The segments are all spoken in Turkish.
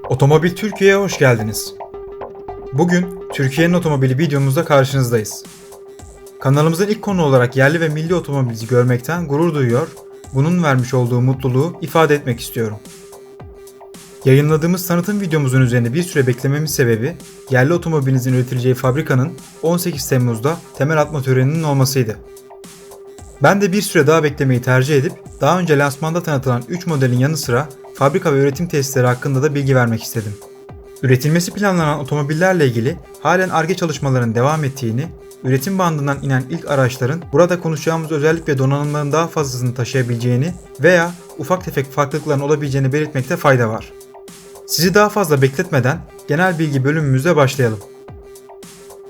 Otomobil Türkiye'ye hoş geldiniz. Bugün Türkiye'nin otomobili videomuzda karşınızdayız. Kanalımızın ilk konu olarak yerli ve milli otomobilci görmekten gurur duyuyor, bunun vermiş olduğu mutluluğu ifade etmek istiyorum. Yayınladığımız tanıtım videomuzun üzerine bir süre beklememiz sebebi, yerli otomobilinizin üretileceği fabrikanın 18 Temmuz'da temel atma töreninin olmasıydı. Ben de bir süre daha beklemeyi tercih edip, daha önce lansmanda tanıtılan 3 modelin yanı sıra fabrika ve üretim tesisleri hakkında da bilgi vermek istedim. Üretilmesi planlanan otomobillerle ilgili halen Ar-Ge çalışmalarının devam ettiğini, üretim bandından inen ilk araçların burada konuşacağımız özellik ve donanımların daha fazlasını taşıyabileceğini veya ufak tefek farklılıkların olabileceğini belirtmekte fayda var. Sizi daha fazla bekletmeden genel bilgi bölümümüze başlayalım.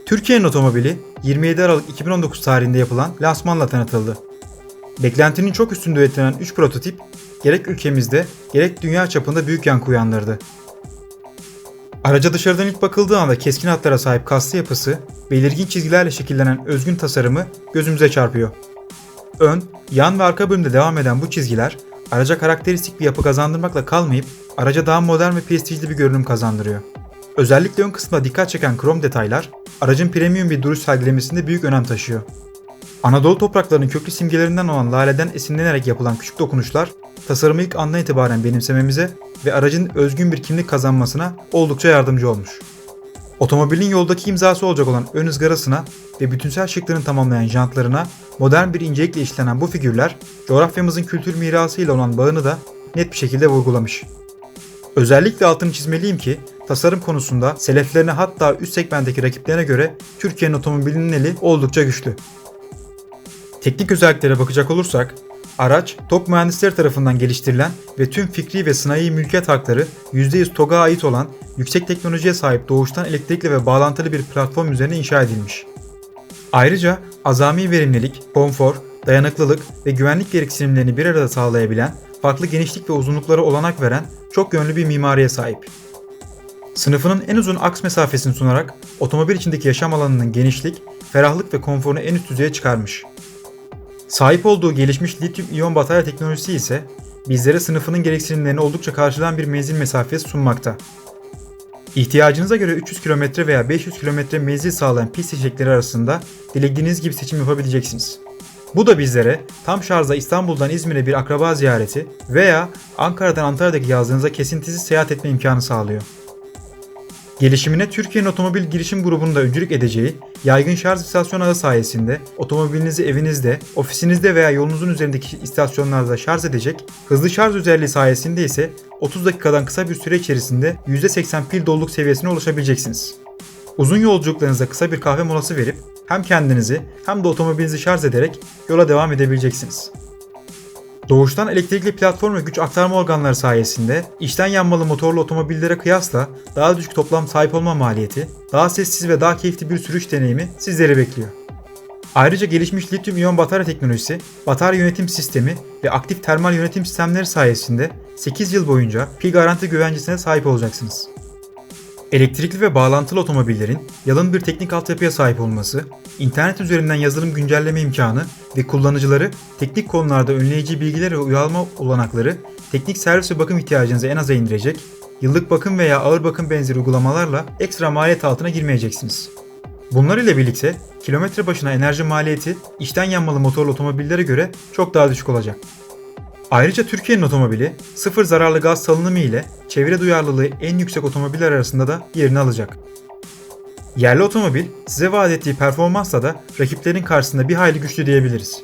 Türkiye'nin otomobili 27 Aralık 2019 tarihinde yapılan lansmanla tanıtıldı. Beklentinin çok üstünde üretilen 3 prototip gerek ülkemizde gerek dünya çapında büyük yankı uyandırdı. Araca dışarıdan ilk bakıldığı anda keskin hatlara sahip kaslı yapısı, belirgin çizgilerle şekillenen özgün tasarımı gözümüze çarpıyor. Ön, yan ve arka bölümde devam eden bu çizgiler, araca karakteristik bir yapı kazandırmakla kalmayıp araca daha modern ve prestijli bir görünüm kazandırıyor. Özellikle ön kısmına dikkat çeken krom detaylar, aracın premium bir duruş sergilemesinde büyük önem taşıyor. Anadolu topraklarının köklü simgelerinden olan laleden esinlenerek yapılan küçük dokunuşlar, tasarımı ilk andan itibaren benimsememize ve aracın özgün bir kimlik kazanmasına oldukça yardımcı olmuş. Otomobilin yoldaki imzası olacak olan ön ızgarasına ve bütünsel şıklığını tamamlayan jantlarına modern bir incelikle işlenen bu figürler, coğrafyamızın kültür mirasıyla olan bağını da net bir şekilde vurgulamış. Özellikle altını çizmeliyim ki, tasarım konusunda seleflerine hatta üst segmentteki rakiplerine göre Türkiye'nin otomobilinin eli oldukça güçlü. Teknik özelliklere bakacak olursak, araç top mühendisleri tarafından geliştirilen ve tüm fikri ve sınai mülkiyet hakları %100 TOG'a ait olan yüksek teknolojiye sahip doğuştan elektrikli ve bağlantılı bir platform üzerine inşa edilmiş. Ayrıca azami verimlilik, konfor, dayanıklılık ve güvenlik gereksinimlerini bir arada sağlayabilen, farklı genişlik ve uzunluklara olanak veren çok yönlü bir mimariye sahip. Sınıfının en uzun aks mesafesini sunarak otomobil içindeki yaşam alanının genişlik, ferahlık ve konforunu en üst düzeye çıkarmış. Sahip olduğu gelişmiş lityum iyon batarya teknolojisi ise bizlere sınıfının gereksinimlerini oldukça karşılayan bir menzil mesafesi sunmakta. İhtiyacınıza göre 300 km veya 500 km menzil sağlayan pil seçenekleri arasında dilediğiniz gibi seçim yapabileceksiniz. Bu da bizlere tam şarjla İstanbul'dan İzmir'e bir akraba ziyareti veya Ankara'dan Antalya'daki yazlığınıza kesintisiz seyahat etme imkanı sağlıyor. Gelişimine Türkiye'nin otomobil girişim grubunun da öncülük edeceği yaygın şarj istasyon ağı sayesinde otomobilinizi evinizde, ofisinizde veya yolunuzun üzerindeki istasyonlarda şarj edecek, hızlı şarj özelliği sayesinde ise 30 dakikadan kısa bir süre içerisinde %80 pil doluluk seviyesine ulaşabileceksiniz. Uzun yolculuklarınızda kısa bir kahve molası verip hem kendinizi hem de otomobilinizi şarj ederek yola devam edebileceksiniz. Doğuştan elektrikli platform ve güç aktarma organları sayesinde içten yanmalı motorlu otomobillere kıyasla daha düşük toplam sahip olma maliyeti, daha sessiz ve daha keyifli bir sürüş deneyimi sizleri bekliyor. Ayrıca gelişmiş lityum iyon batarya teknolojisi, batarya yönetim sistemi ve aktif termal yönetim sistemleri sayesinde 8 yıl boyunca pil garanti güvencesine sahip olacaksınız. Elektrikli ve bağlantılı otomobillerin yalın bir teknik altyapıya sahip olması, internet üzerinden yazılım güncelleme imkanı ve kullanıcıları teknik konularda önleyici bilgiler ve uyarlama olanakları teknik servis ve bakım ihtiyacınızı en aza indirecek, yıllık bakım veya ağır bakım benzeri uygulamalarla ekstra maliyet altına girmeyeceksiniz. Bunlar ile birlikte kilometre başına enerji maliyeti içten yanmalı motorlu otomobillere göre çok daha düşük olacak. Ayrıca Türkiye'nin otomobili sıfır zararlı gaz salınımı ile çevre duyarlılığı en yüksek otomobiller arasında da yerini alacak. Yerli otomobil size vaat ettiği performansla da rakiplerin karşısında bir hayli güçlü diyebiliriz.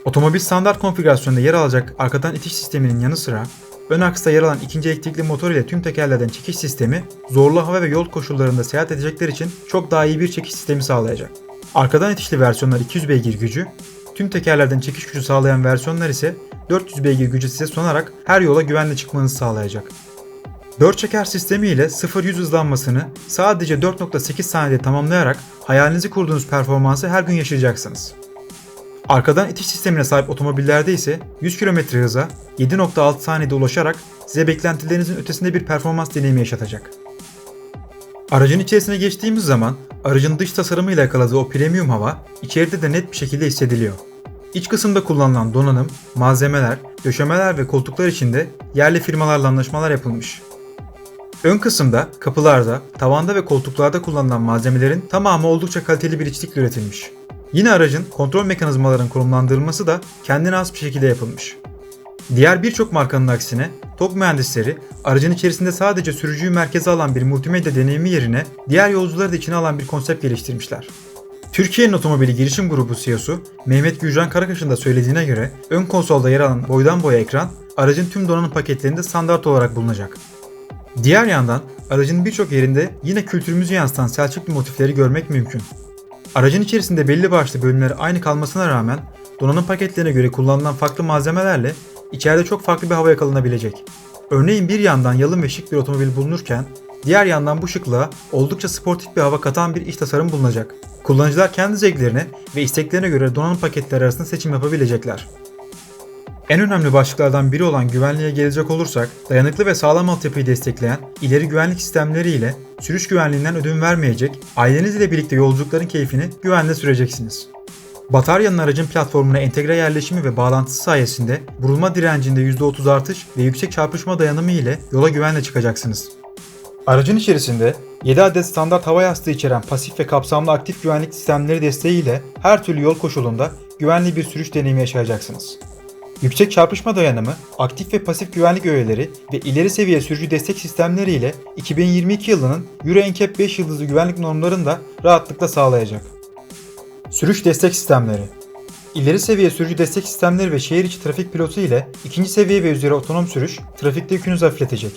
Otomobil standart konfigürasyonda yer alacak arkadan itiş sisteminin yanı sıra ön aksta yer alan ikinci elektrikli motor ile tüm tekerlerden çekiş sistemi zorlu hava ve yol koşullarında seyahat edecekler için çok daha iyi bir çekiş sistemi sağlayacak. Arkadan itişli versiyonlar 200 beygir gücü, tüm tekerlerden çekiş gücü sağlayan versiyonlar ise 400 beygir gücü size sunarak her yola güvenle çıkmanızı sağlayacak. 4 çeker sistemi ile 0-100 hızlanmasını sadece 4.8 saniyede tamamlayarak hayalinizi kurduğunuz performansı her gün yaşayacaksınız. Arkadan itiş sistemine sahip otomobillerde ise 100 km hıza 7.6 saniyede ulaşarak size beklentilerinizin ötesinde bir performans deneyimi yaşatacak. Aracın içerisine geçtiğimiz zaman aracın dış tasarımıyla yakaladığı o premium hava içeride de net bir şekilde hissediliyor. İç kısımda kullanılan donanım, malzemeler, döşemeler ve koltuklar için de yerli firmalarla anlaşmalar yapılmış. Ön kısımda, kapılarda, tavanda ve koltuklarda kullanılan malzemelerin tamamı oldukça kaliteli bir içlikle üretilmiş. Yine aracın kontrol mekanizmalarının konumlandırılması da kendine has bir şekilde yapılmış. Diğer birçok markanın aksine TOG mühendisleri aracın içerisinde sadece sürücüyü merkeze alan bir multimedya deneyimi yerine diğer yolcuları da içine alan bir konsept geliştirmişler. Türkiye'nin otomobili girişim grubu CEO'su Mehmet Gürcan Karakaş'ın da söylediğine göre ön konsolda yer alan boydan boya ekran aracın tüm donanım paketlerinde standart olarak bulunacak. Diğer yandan aracın birçok yerinde yine kültürümüzü yansıtan Selçuklu motifleri görmek mümkün. Aracın içerisinde belli başlı bölümleri aynı kalmasına rağmen donanım paketlerine göre kullanılan farklı malzemelerle içeride çok farklı bir hava yakalanabilecek. Örneğin bir yandan yalın ve şık bir otomobil bulunurken diğer yandan bu şıklığa oldukça sportif bir hava katan bir iç tasarım bulunacak. Kullanıcılar kendi zevklerine ve isteklerine göre donanım paketleri arasında seçim yapabilecekler. En önemli başlıklardan biri olan güvenliğe gelecek olursak, dayanıklı ve sağlam altyapıyı destekleyen ileri güvenlik sistemleri ile sürüş güvenliğinden ödün vermeyecek, aileniz ile birlikte yolculukların keyfini güvenle süreceksiniz. Bataryanın aracın platformuna entegre yerleşimi ve bağlantısı sayesinde vurulma direncinde %30 artış ve yüksek çarpışma dayanımı ile yola güvenle çıkacaksınız. Aracın içerisinde 7 adet standart hava yastığı içeren pasif ve kapsamlı aktif güvenlik sistemleri desteğiyle her türlü yol koşulunda güvenli bir sürüş deneyimi yaşayacaksınız. Yüksek çarpışma dayanımı, aktif ve pasif güvenlik öğeleri ve ileri seviye sürücü destek sistemleri ile 2022 yılının Euro NCAP 5 yıldızlı güvenlik normlarını da rahatlıkla sağlayacak. Sürüş destek sistemleri. İleri seviye sürücü destek sistemleri ve şehir içi trafik pilotu ile ikinci seviye ve üzeri otonom sürüş, trafikte yükünüzü hafifletecek.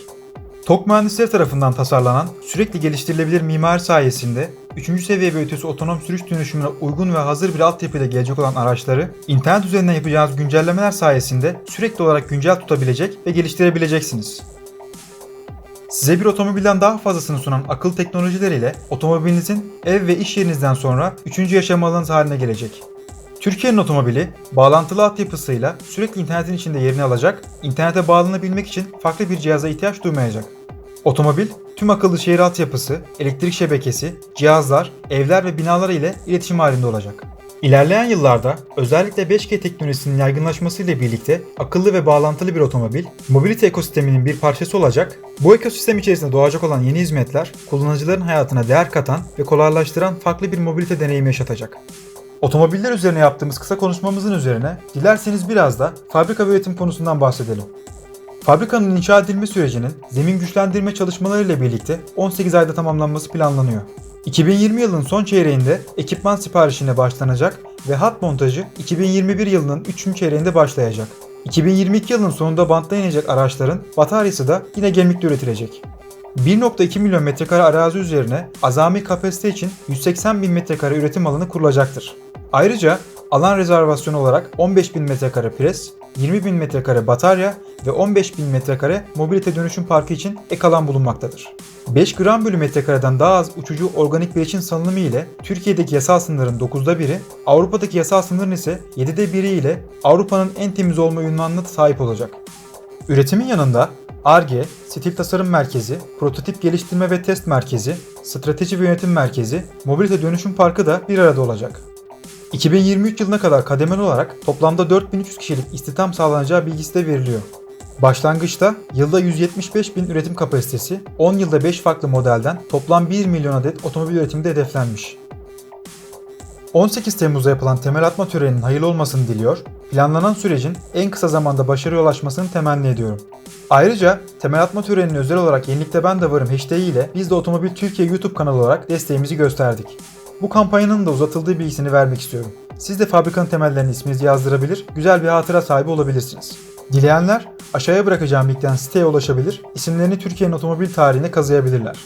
TOG mühendisleri tarafından tasarlanan, sürekli geliştirilebilir mimari sayesinde 3. seviye ve ötesi otonom sürüş dönüşümüne uygun ve hazır bir altyapıyla gelecek olan araçları, internet üzerinden yapacağınız güncellemeler sayesinde sürekli olarak güncel tutabilecek ve geliştirebileceksiniz. Size bir otomobilden daha fazlasını sunan akıllı teknolojiler ile otomobilinizin ev ve iş yerinizden sonra 3. yaşam alanınız haline gelecek. Türkiye'nin otomobili, bağlantılı altyapısıyla sürekli internetin içinde yerini alacak, internete bağlanabilmek için farklı bir cihaza ihtiyaç duymayacak. Otomobil, tüm akıllı şehir altyapısı, elektrik şebekesi, cihazlar, evler ve binalar ile iletişim halinde olacak. İlerleyen yıllarda özellikle 5G teknolojisinin yaygınlaşmasıyla birlikte akıllı ve bağlantılı bir otomobil, mobilite ekosisteminin bir parçası olacak. Bu ekosistem içerisinde doğacak olan yeni hizmetler, kullanıcıların hayatına değer katan ve kolaylaştıran farklı bir mobilite deneyimi yaşatacak. Otomobiller üzerine yaptığımız kısa konuşmamızın üzerine dilerseniz biraz da fabrika ve üretim konusundan bahsedelim. Fabrikanın inşa edilme sürecinin zemin güçlendirme çalışmalarıyla birlikte 18 ayda tamamlanması planlanıyor. 2020 yılının son çeyreğinde ekipman siparişine başlanacak ve hat montajı 2021 yılının 3. çeyreğinde başlayacak. 2022 yılının sonunda banttan inecek araçların bataryası da yine gemlikte üretilecek. 1.2 milyon metrekare arazi üzerine azami kapasite için 180 bin metrekare üretim alanı kurulacaktır. Ayrıca alan rezervasyonu olarak 15 bin metrekare pres, 20 bin metrekare batarya ve 15 bin metrekare mobilite dönüşüm parkı için ek alan bulunmaktadır. 5 gram bölü metrekareden daha az uçucu organik bileşin salınımı ile Türkiye'deki yasal sınırın 9'da 1'i, Avrupa'daki yasal sınırın ise 7'de 1'i ile Avrupa'nın en temiz olma ünvanına sahip olacak. Üretimin yanında Ar-Ge, Stil Tasarım Merkezi, Prototip Geliştirme ve Test Merkezi, Strateji ve Yönetim Merkezi, Mobilite Dönüşüm Parkı da bir arada olacak. 2023 yılına kadar kademeli olarak toplamda 4300 kişilik istihdam sağlanacağı bilgisi de veriliyor. Başlangıçta yılda 175 bin üretim kapasitesi, 10 yılda 5 farklı modelden toplam 1 milyon adet otomobil üretimi de hedeflenmiş. 18 Temmuz'da yapılan temel atma töreninin hayırlı olmasını diliyor, planlanan sürecin en kısa zamanda başarıya ulaşmasını temenni ediyorum. Ayrıca temel atma töreninin özel olarak Yenilikte Ben de Varım hashtag ile biz de Otomobil Türkiye YouTube kanalı olarak desteğimizi gösterdik. Bu kampanyanın da uzatıldığı bilgisini vermek istiyorum. Siz de fabrikanın temellerini isminizi yazdırabilir, güzel bir hatıra sahibi olabilirsiniz. Dileyenler aşağıya bırakacağım linkten siteye ulaşabilir, isimlerini Türkiye'nin otomobil tarihine kazıyabilirler.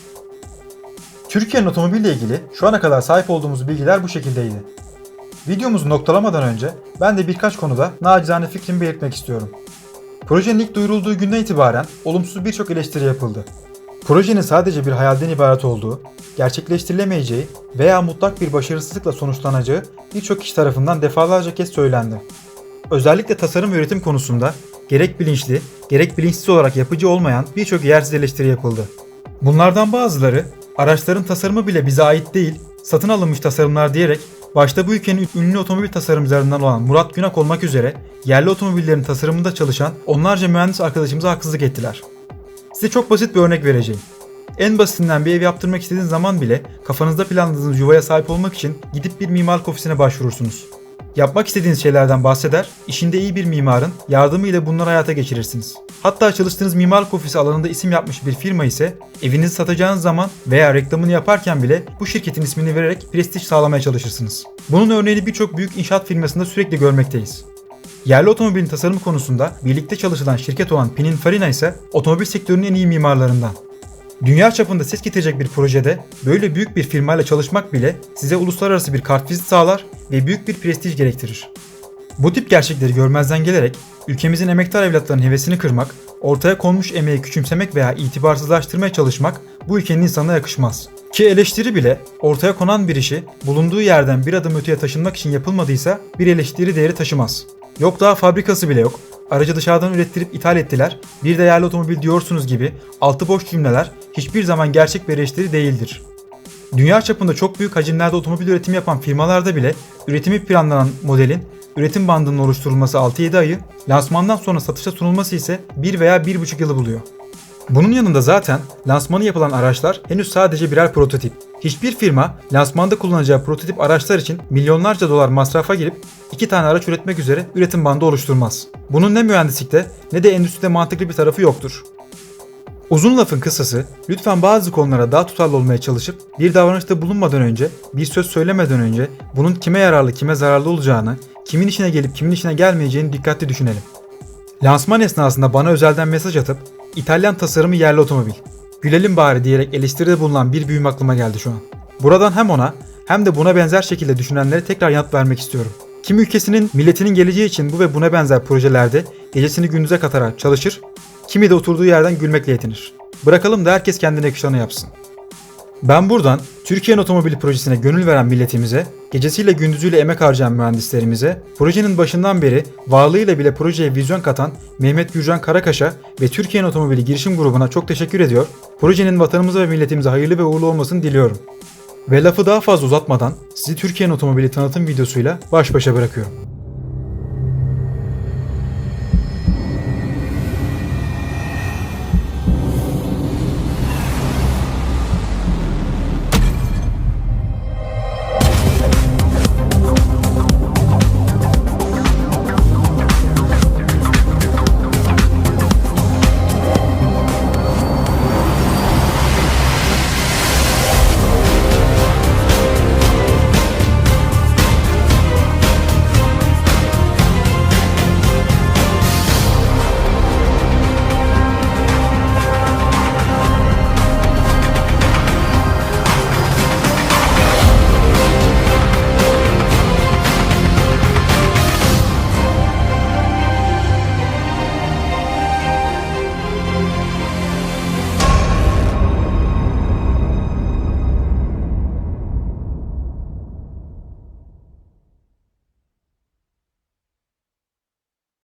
Türkiye'nin otomobille ilgili şu ana kadar sahip olduğumuz bilgiler bu şekildeydi. Videomuzu noktalamadan önce ben de birkaç konuda nacizane fikrimi belirtmek istiyorum. Projenin ilk duyurulduğu günden itibaren olumsuz birçok eleştiri yapıldı. Projenin sadece bir hayalden ibaret olduğu, gerçekleştirilemeyeceği veya mutlak bir başarısızlıkla sonuçlanacağı birçok kişi tarafından defalarca kez söylendi. Özellikle tasarım ve üretim konusunda gerek bilinçli, gerek bilinçsiz olarak yapıcı olmayan birçok yersiz eleştiri yapıldı. Bunlardan bazıları, araçların tasarımı bile bize ait değil, satın alınmış tasarımlar diyerek başta bu ülkenin ünlü otomobil tasarımcılarından olan Murat Günak olmak üzere yerli otomobillerin tasarımında çalışan onlarca mühendis arkadaşımıza haksızlık ettiler. Size çok basit bir örnek vereceğim. En basitinden bir ev yaptırmak istediğiniz zaman bile kafanızda planladığınız yuvaya sahip olmak için gidip bir mimarlık ofisine başvurursunuz. Yapmak istediğiniz şeylerden bahseder, işinde iyi bir mimarın yardımıyla bunları hayata geçirirsiniz. Hatta çalıştığınız mimarlık ofisi alanında isim yapmış bir firma ise evinizi satacağınız zaman veya reklamını yaparken bile bu şirketin ismini vererek prestij sağlamaya çalışırsınız. Bunun örneğini birçok büyük inşaat firmasında sürekli görmekteyiz. Yerli otomobilin tasarımı konusunda birlikte çalışılan şirket olan Pininfarina ise otomobil sektörünün en iyi mimarlarından. Dünya çapında ses getirecek bir projede böyle büyük bir firmayla çalışmak bile size uluslararası bir kartvizit sağlar ve büyük bir prestij gerektirir. Bu tip gerçekleri görmezden gelerek ülkemizin emektar evlatlarının hevesini kırmak, ortaya konmuş emeği küçümsemek veya itibarsızlaştırmaya çalışmak bu ülkenin insanına yakışmaz. Ki eleştiri bile ortaya konan bir işi bulunduğu yerden bir adım öteye taşınmak için yapılmadıysa bir eleştiri değeri taşımaz. Yok daha fabrikası bile yok. Aracı dışarıdan ürettirip ithal ettiler. Bir de yerli otomobil diyorsunuz gibi altı boş cümleler hiçbir zaman gerçek bir eleştiri değildir. Dünya çapında çok büyük hacimlerde otomobil üretimi yapan firmalarda bile üretimi planlanan modelin üretim bandının oluşturulması 6-7 ayı, lansmandan sonra satışa sunulması ise 1 veya 1,5 yılı buluyor. Bunun yanında zaten lansmanı yapılan araçlar henüz sadece birer prototip. Hiçbir firma lansmanda kullanacağı prototip araçlar için milyonlarca dolar masrafa girip 2 tane araç üretmek üzere üretim bandı oluşturmaz. Bunun ne mühendislikte ne de endüstride mantıklı bir tarafı yoktur. Uzun lafın kısası, lütfen bazı konulara daha tutarlı olmaya çalışıp bir davranışta bulunmadan önce, bir söz söylemeden önce bunun kime yararlı kime zararlı olacağını, kimin işine gelip kimin işine gelmeyeceğini dikkatli düşünelim. Lansman esnasında bana özelden mesaj atıp İtalyan tasarımı yerli otomobil, gülelim bari diyerek eleştiride bulunan bir büyüğüm aklıma geldi şu an. Buradan hem ona hem de buna benzer şekilde düşünenlere tekrar yanıt vermek istiyorum. Kim ülkesinin, milletinin geleceği için bu ve buna benzer projelerde gecesini gündüze katarak çalışır, kimi de oturduğu yerden gülmekle yetinir. Bırakalım da herkes kendine yakışanı yapsın. Ben buradan Türkiye'nin otomobili projesine gönül veren milletimize, gecesiyle gündüzüyle emek harcayan mühendislerimize, projenin başından beri varlığıyla bile projeye vizyon katan Mehmet Gürcan Karakaş'a ve Türkiye'nin otomobili girişim grubuna çok teşekkür ediyor. Projenin vatanımıza ve milletimize hayırlı ve uğurlu olmasını diliyorum. Ve lafı daha fazla uzatmadan sizi Türkiye'nin otomobili tanıtım videosuyla baş başa bırakıyorum.